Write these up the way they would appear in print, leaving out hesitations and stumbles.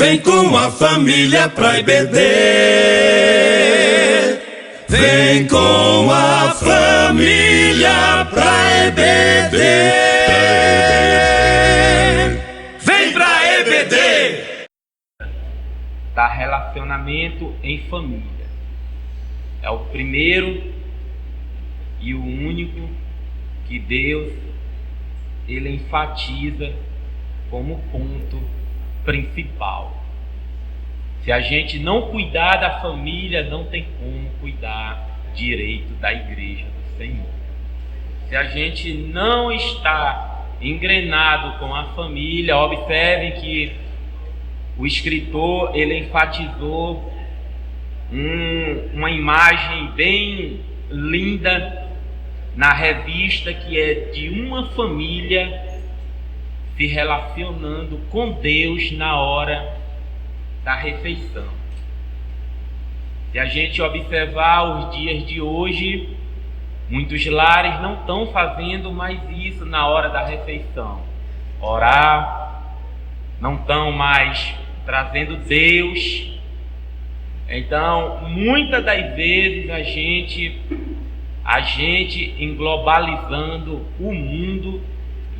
Vem com a família pra EBD. Vem com a família pra EBD. Vem pra EBD. Da relacionamento em família. É o primeiro e o único que Deus ele enfatiza como ponto principal. Se a gente não cuidar da família, não tem como cuidar direito da igreja do Senhor. Se a gente não está engrenado com a família, observem que o escritor ele enfatizou uma imagem bem linda na revista, que é de uma família se relacionando com Deus na hora da refeição. Se a gente observar os dias de hoje, muitos lares não estão fazendo mais isso na hora da refeição. Orar, não estão mais trazendo Deus. Então, muitas das vezes a gente em globalizando o mundo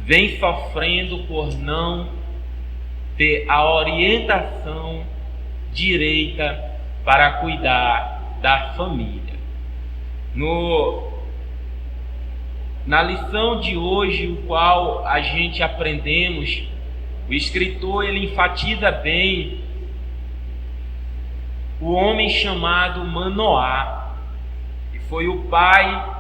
vem sofrendo por não ter a orientação direita para cuidar da família. Na lição de hoje, o qual a gente aprendemos, o escritor ele enfatiza bem o homem chamado Manoá, que foi o pai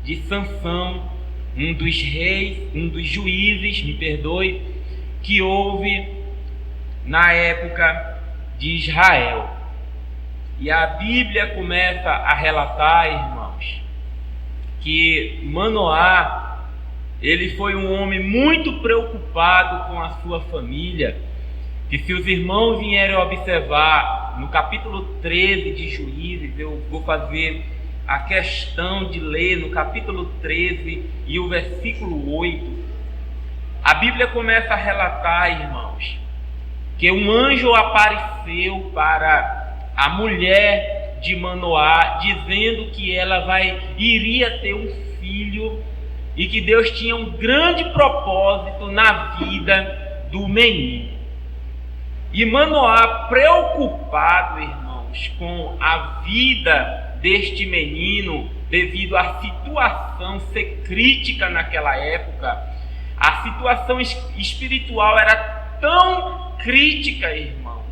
de Sansão, um dos reis, um dos juízes, me perdoe, que houve na época de Israel. E a Bíblia começa a relatar, irmãos, que Manoá, ele foi um homem muito preocupado com a sua família, que se os irmãos vierem observar no capítulo 13 de Juízes, eu vou fazer a questão de ler no capítulo 13 e o versículo 8, a Bíblia começa a relatar, irmãos, que um anjo apareceu para a mulher de Manoá, dizendo que ela iria ter um filho e que Deus tinha um grande propósito na vida do menino. E Manoá, preocupado, irmãos, com a vida deste menino, devido à situação ser crítica naquela época, a situação espiritual era tão crítica, irmãos,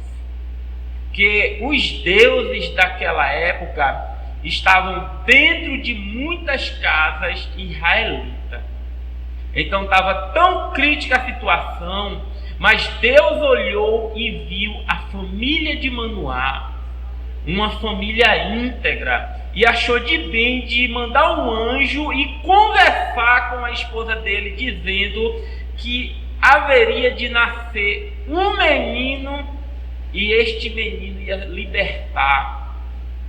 que os deuses daquela época estavam dentro de muitas casas israelitas. Então estava tão crítica a situação, mas Deus olhou e viu a família de Manoá, uma família íntegra, e achou de bem de mandar um anjo e conversar com a esposa dele, dizendo que haveria de nascer um menino e este menino ia libertar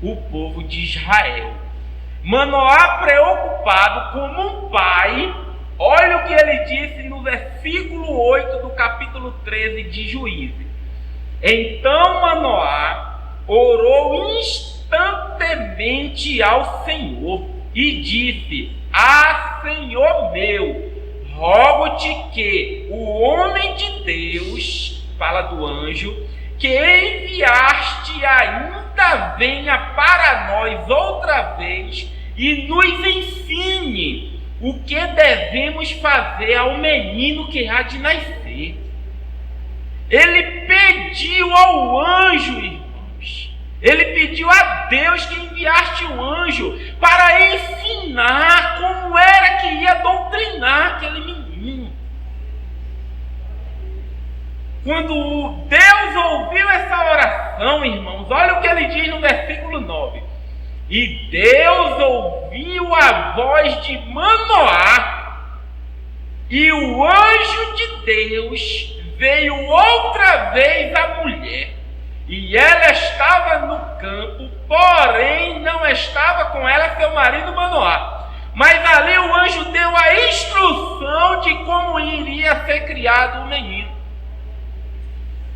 o povo de Israel. Manoá, preocupado como um pai, olha o que ele disse no versículo 8 do capítulo 13 de Juízes. Então Manoá orou instantemente ao Senhor e disse: Ah, Senhor meu, rogo-te que o homem de Deus, fala do anjo, que enviaste ainda venha para nós outra vez e nos ensine o que devemos fazer ao menino que há de nascer. Ele pediu ao anjo, irmãos, ele pediu a Deus que enviaste o anjo para ensinar como era que ia doutrinar aquele menino. Quando Deus ouviu essa oração, irmãos, olha o que ele diz no versículo 9. E Deus ouviu a voz de Manoá, e o anjo de Deus veio outra vez à mulher, e ela estava no campo, porém não estava com ela seu marido Manoá. Mas ali o anjo deu a instrução de como iria ser criado o menino.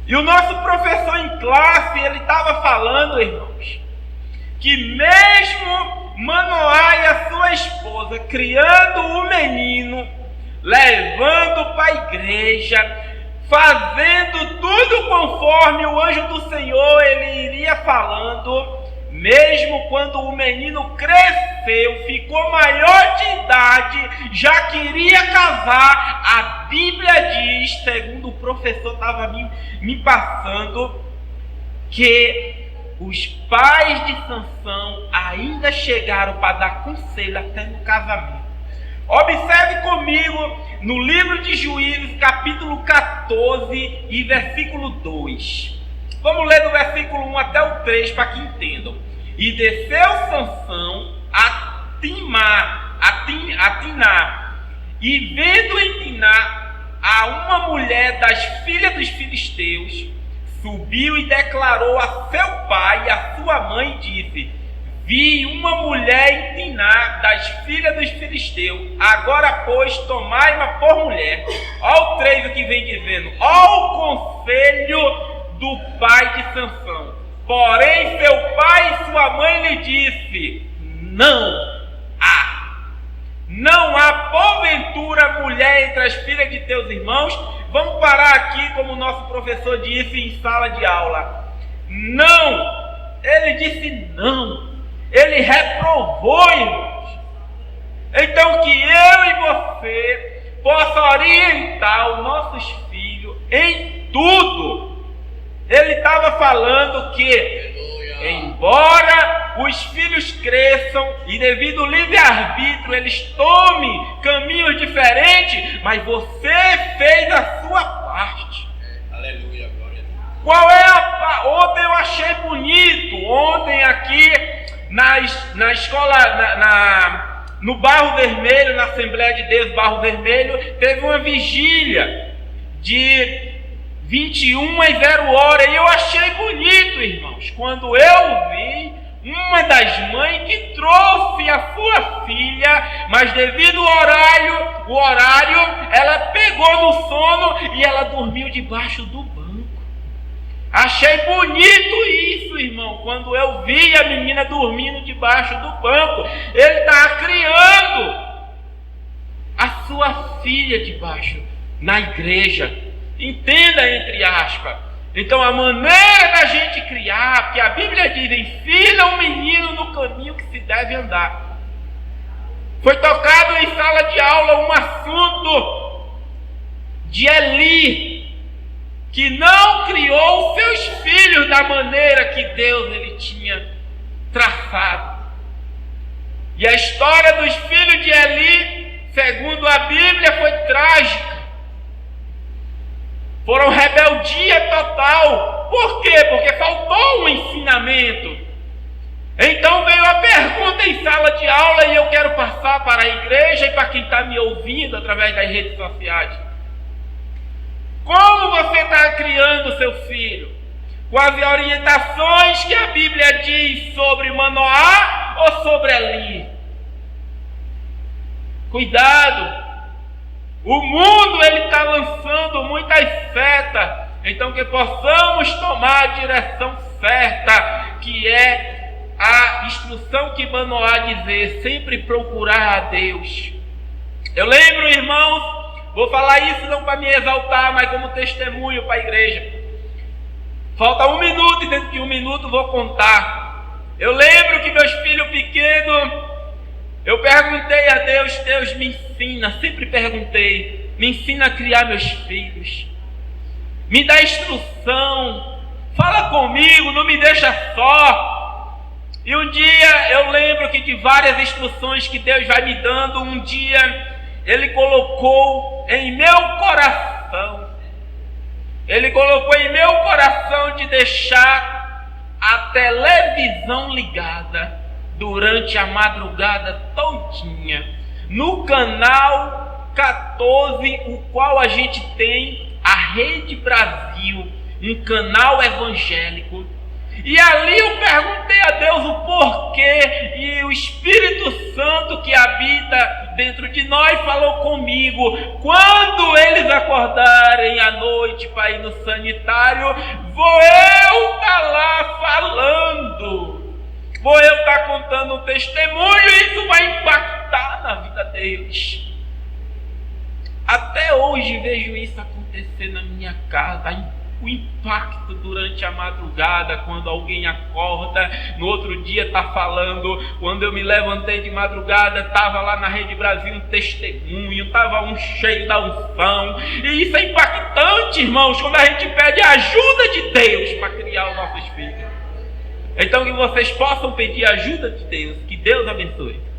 E o nosso professor em classe, ele estava falando, irmãos, que mesmo Manoá e a sua esposa criando o menino, levando para a igreja, fazendo tudo conforme o anjo do Senhor ele iria falando, mesmo quando o menino cresceu, ficou maior de idade, já queria casar, a Bíblia diz, segundo o professor estava me passando, que os pais de Sansão ainda chegaram para dar conselho até no casamento. Observe comigo no livro de Juízes, capítulo 14 e versículo 2. Vamos ler do versículo 1 até o 3 para que entendam. E desceu Sansão a Timná, e vendo em Timná a uma mulher das filhas dos filisteus, subiu e declarou a seu pai e a sua mãe, e disse: vi uma mulher em Timná das filhas dos filisteus, agora pois tomai-ma por mulher. Olha o 3 o que vem dizendo: olha o conselho do pai de Sansão. Porém seu pai e sua mãe lhe disse: não há porventura mulher entre as filhas de teus irmãos. Vamos parar aqui, como o nosso professor disse em sala de aula. Não, ele disse não. Ele reprovou, irmãos. Então que eu e você possa orientar os nossos filhos em tudo. Ele estava falando que, embora os filhos cresçam e devido ao livre-arbítrio eles tomem caminhos diferentes, mas você fez a sua parte. Aleluia, glória a Deus. Qual é a... Ontem eu achei bonito, ontem aqui na escola, no Barro Vermelho, na Assembleia de Deus Barro Vermelho, teve uma vigília de 21 às 0 horas, e eu achei bonito, irmãos, quando eu vi uma das mães que trouxe a sua filha, mas devido ao horário, ela pegou no sono e ela dormiu debaixo do banco. Achei bonito isso, irmão, quando eu vi a menina dormindo debaixo do banco. Ele estava criando a sua filha debaixo, na igreja. Entenda, entre aspas. Então a maneira da gente criar, porque a Bíblia diz: ensina o menino no caminho que se deve andar. Foi tocado em sala de aula um assunto de Eli, que não criou seus filhos da maneira que Deus ele tinha traçado. E a história dos filhos de Eli, segundo a Bíblia, foi trágica. Foram rebeldia total. Por quê? Porque faltou um ensinamento. Então veio a pergunta em sala de aula, e eu quero passar para a igreja e para quem está me ouvindo através das redes sociais. Como você está criando seu filho? Com as orientações que a Bíblia diz sobre Manoá ou sobre Eli? Cuidado! O mundo ele está lançando muitas setas, então que possamos tomar a direção certa, que é a instrução que Manoá dizer, sempre procurar a Deus. Eu lembro, irmãos, vou falar isso não para me exaltar, mas como testemunho para a igreja. Falta 1 minuto, e dentro de 1 minuto vou contar. Eu lembro que meus filhos pequenos, eu perguntei a Deus: Deus, me ensina, sempre perguntei, me ensina a criar meus filhos, me dá instrução, fala comigo, não me deixa só. E um dia eu lembro que de várias instruções que Deus vai me dando, um dia Ele colocou em meu coração, de deixar a televisão ligada durante a madrugada todinha, no canal 14, o qual a gente tem a Rede Brasil, um canal evangélico. E ali eu perguntei a Deus o porquê, e o Espírito Santo que habita dentro de nós falou comigo: quando eles acordarem à noite para ir no sanitário, vou eu estar lá falando, vou eu estar contando um testemunho, e isso vai impactar na vida deles. Até hoje vejo isso acontecer na minha casa, o impacto durante a madrugada, quando alguém acorda, no outro dia está falando: quando eu me levantei de madrugada, estava lá na Rede Brasil um testemunho, estava um cheio da unção. E isso é impactante, irmãos, quando a gente pede a ajuda de Deus para criar os nossos filhos. Então que vocês possam pedir a ajuda de Deus, que Deus abençoe.